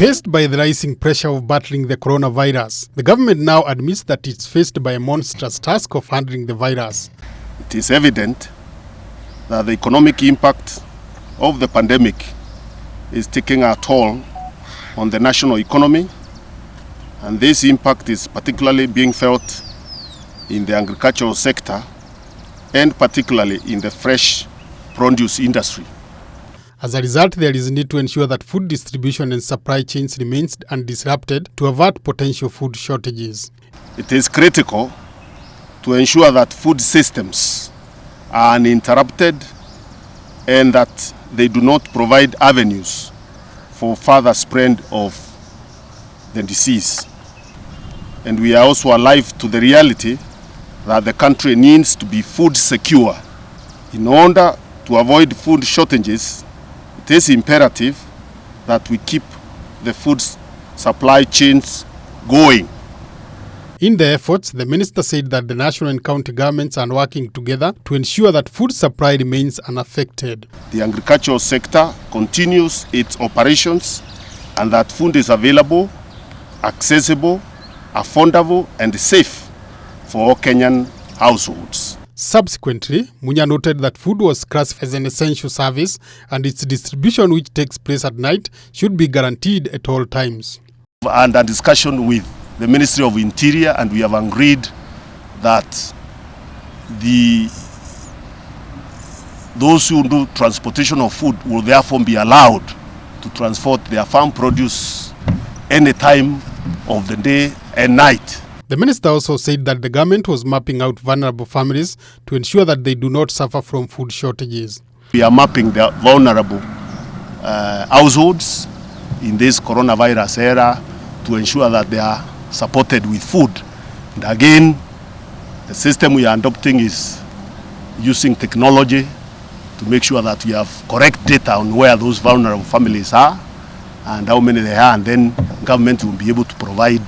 Faced by the rising pressure of battling the coronavirus, the government now admits that it's faced by a monstrous task of handling the virus. It is evident that the economic impact of the pandemic is taking a toll on the national economy, and this impact is particularly being felt in the agricultural sector and particularly in the fresh produce industry. As a result, there is a need to ensure that food distribution and supply chains remains undisrupted to avert potential food shortages. It is critical to ensure that food systems are uninterrupted and that they do not provide avenues for further spread of the disease. And we are also alive to the reality that the country needs to be food secure. In order to avoid food shortages, it is imperative that we keep the food supply chains going. In the efforts, the minister said that the national and county governments are working together to ensure that food supply remains unaffected. The agricultural sector continues its operations and that food is available, accessible, affordable and safe for all Kenyan households. Subsequently, Munya noted that food was classified as an essential service and its distribution, which takes place at night, should be guaranteed at all times. And a discussion with the Ministry of Interior, and we have agreed that those who do transportation of food will therefore be allowed to transport their farm produce any time of the day and night. The minister also said that the government was mapping out vulnerable families to ensure that they do not suffer from food shortages. We are mapping the vulnerable households in this coronavirus era to ensure that they are supported with food. And again, the system we are adopting is using technology to make sure that we have correct data on where those vulnerable families are and how many they are, and then government will be able to provide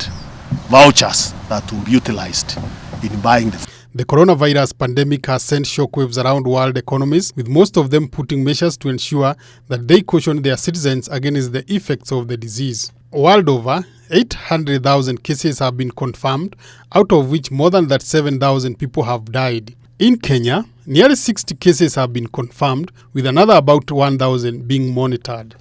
vouchers that will be utilized in buying the food. The coronavirus pandemic has sent shockwaves around world economies, with most of them putting measures to ensure that they caution their citizens against the effects of the disease. World over, 800,000 cases have been confirmed, out of which more than 7,000 people have died. In Kenya, nearly 60 cases have been confirmed, with another about 1,000 being monitored.